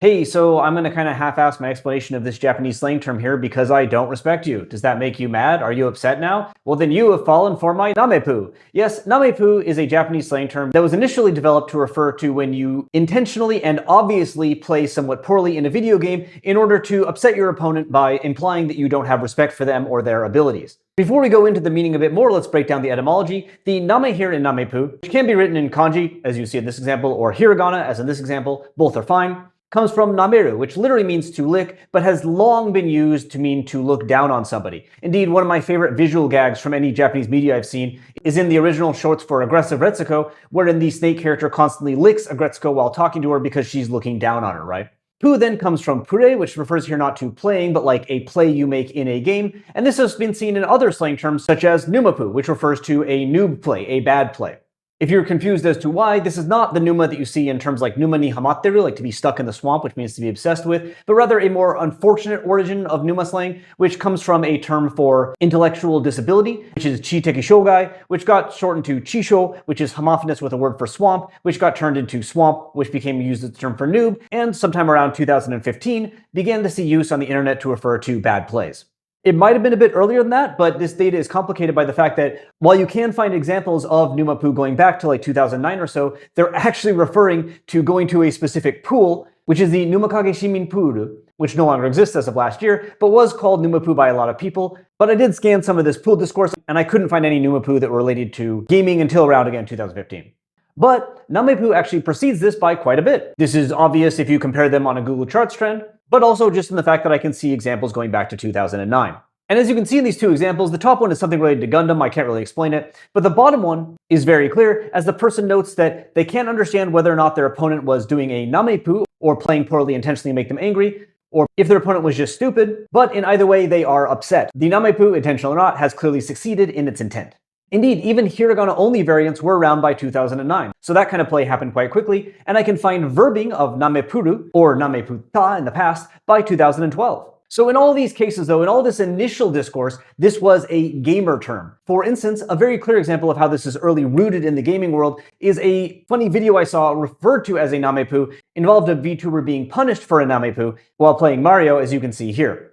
Hey, so I'm going to kind of half-ass my explanation of this Japanese slang term here because I don't respect you. Does that make you mad? Are you upset now? Well, then you have fallen for my namepu. Yes, namepu is a Japanese slang term that was initially developed to refer to when you intentionally and obviously play somewhat poorly in a video game in order to upset your opponent by implying that you don't have respect for them or their abilities. Before we go into the meaning a bit more, let's break down the etymology. The name here in namepu, which can be written in kanji, as you see in this example, or hiragana, as in this example, both are fine, comes from nameru, which literally means to lick, but has long been used to mean to look down on somebody. Indeed, one of my favorite visual gags from any Japanese media I've seen is in the original shorts for Aggressive Retsuko, wherein the snake character constantly licks Agretsuko while talking to her because she's looking down on her, right? Pu then comes from pure, which refers here not to playing, but like a play you make in a game, and this has been seen in other slang terms such as numapu, which refers to a noob play, a bad play. If you're confused as to why, this is not the numa that you see in terms like numa ni hamatteru, like to be stuck in the swamp, which means to be obsessed with, but rather a more unfortunate origin of numa slang, which comes from a term for intellectual disability, which is chi-teki shogai, which got shortened to chisho, which is homophonous with a word for swamp, which got turned into swamp, which became used as the term for noob, and sometime around 2015 began to see use on the internet to refer to bad plays. It might have been a bit earlier than that, but this data is complicated by the fact that while you can find examples of numapu going back to like 2009 or so, they're actually referring to going to a specific pool, which is the Numakage Shimin Pool, which no longer exists as of last year, but was called numapu by a lot of people. But I did scan some of this pool discourse, and I couldn't find any numapu that were related to gaming until around, again, 2015. But namepu actually precedes this by quite a bit. This is obvious if you compare them on a Google Charts trend, but also just in the fact that I can see examples going back to 2009. And as you can see in these two examples, the top one is something related to Gundam, I can't really explain it, but the bottom one is very clear as the person notes that they can't understand whether or not their opponent was doing a namepu, or playing poorly intentionally to make them angry, or if their opponent was just stupid, but in either way they are upset. The namepu, intentional or not, has clearly succeeded in its intent. Indeed, even hiragana-only variants were around by 2009, so that kind of play happened quite quickly, and I can find verbing of namepuru, or nameputa in the past, by 2012. So in all these cases though, in all this initial discourse, this was a gamer term. For instance, a very clear example of how this is early rooted in the gaming world is a funny video I saw referred to as a namepu, involved a VTuber being punished for a namepu while playing Mario, as you can see here.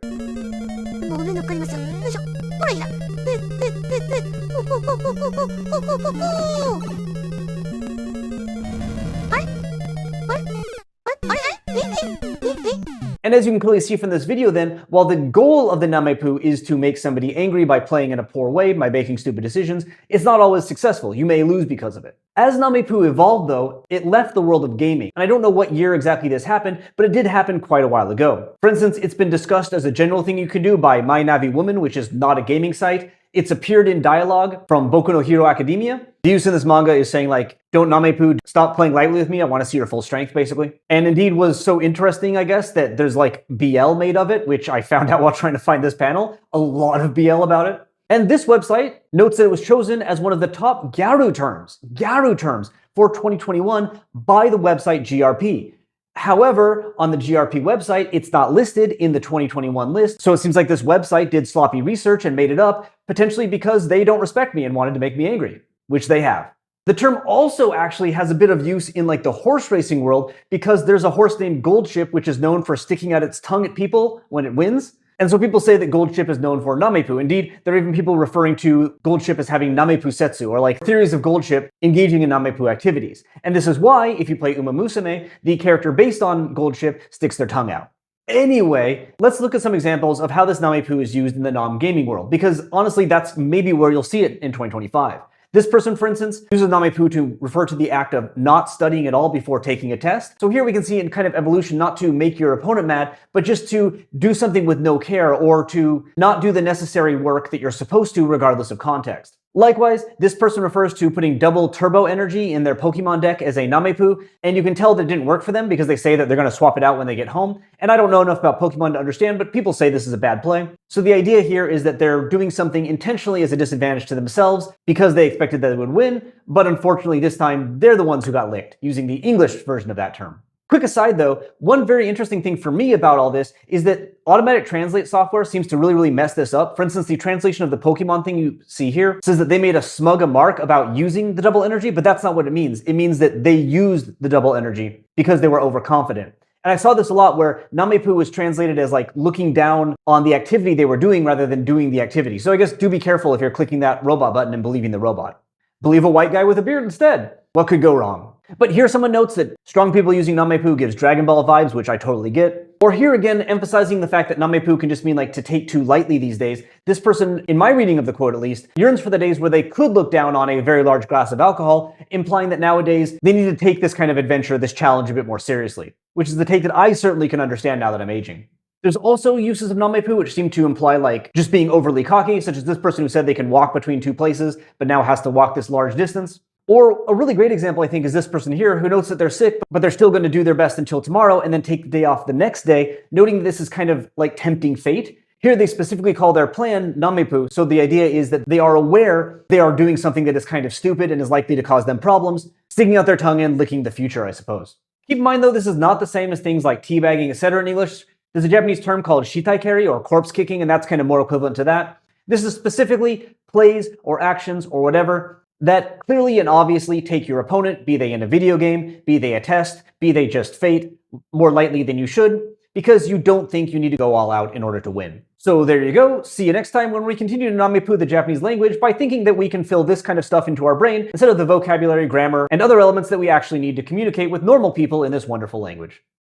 And as you can clearly see from this video then, while the goal of the namepu is to make somebody angry by playing in a poor way, by making stupid decisions, it's not always successful. You may lose because of it. As namepu evolved though, it left the world of gaming. And I don't know what year exactly this happened, but it did happen quite a while ago. For instance, it's been discussed as a general thing you can do by My Navi Woman, which is not a gaming site. It's appeared in dialogue from Boku no Hero Academia. The use in this manga is saying like, don't namepu, stop playing lightly with me, I want to see your full strength, basically. And indeed was so interesting, I guess, that there's like BL made of it, which I found out while trying to find this panel. A lot of BL about it. And this website notes that it was chosen as one of the top gyaru terms for 2021 by the website GRP. However, on the GRP website, it's not listed in the 2021 list, so it seems like this website did sloppy research and made it up, potentially because they don't respect me and wanted to make me angry, which they have. The term also actually has a bit of use in like the horse racing world because there's a horse named Goldship which is known for sticking out its tongue at people when it wins. And so people say that Goldship is known for namepu. Indeed, there are even people referring to Goldship as having namepu setsu, or like theories of Goldship engaging in namepu activities. And this is why, if you play Uma Musume, the character based on Goldship sticks their tongue out. Anyway, let's look at some examples of how this namepu is used in the non-gaming world, because honestly, that's maybe where you'll see it in 2025. This person, for instance, uses namepu to refer to the act of not studying at all before taking a test. So here we can see in kind of evolution not to make your opponent mad, but just to do something with no care or to not do the necessary work that you're supposed to regardless of context. Likewise, this person refers to putting double turbo energy in their Pokemon deck as a namepu, and you can tell that it didn't work for them because they say that they're going to swap it out when they get home. And I don't know enough about Pokemon to understand, but people say this is a bad play. So the idea here is that they're doing something intentionally as a disadvantage to themselves because they expected that they would win, but unfortunately this time they're the ones who got licked, using the English version of that term. Quick aside though, one very interesting thing for me about all this is that automatic translate software seems to really mess this up. For instance, the translation of the Pokemon thing you see here says that they made a smug mark about using the double energy, but that's not what it means. It means that they used the double energy because they were overconfident. And I saw this a lot where namepu was translated as like looking down on the activity they were doing rather than doing the activity. So I guess do be careful if you're clicking that robot button and believing the robot. Believe a white guy with a beard instead. What could go wrong? But here someone notes that strong people using namepu gives Dragon Ball vibes, which I totally get. Or here again, emphasizing the fact that namepu can just mean like to take too lightly these days. This person, in my reading of the quote at least, yearns for the days where they could look down on a very large glass of alcohol, implying that nowadays they need to take this kind of adventure, this challenge a bit more seriously, which is the take that I certainly can understand now that I'm aging. There's also uses of namepu which seem to imply like just being overly cocky, such as this person who said they can walk between two places, but now has to walk this large distance. Or a really great example, I think, is this person here who notes that they're sick, but they're still going to do their best until tomorrow and then take the day off the next day, noting that this is kind of like tempting fate. Here they specifically call their plan namepu, so the idea is that they are aware they are doing something that is kind of stupid and is likely to cause them problems, sticking out their tongue and licking the future, I suppose. Keep in mind though, this is not the same as things like teabagging, etc. in English. There's a Japanese term called shitaikeri, or corpse kicking, and that's kind of more equivalent to that. This is specifically plays or actions or whatever that clearly and obviously take your opponent, be they in a video game, be they a test, be they just fate, more lightly than you should, because you don't think you need to go all out in order to win. So there you go. See you next time when we continue to namepu the Japanese language by thinking that we can fill this kind of stuff into our brain instead of the vocabulary, grammar, and other elements that we actually need to communicate with normal people in this wonderful language.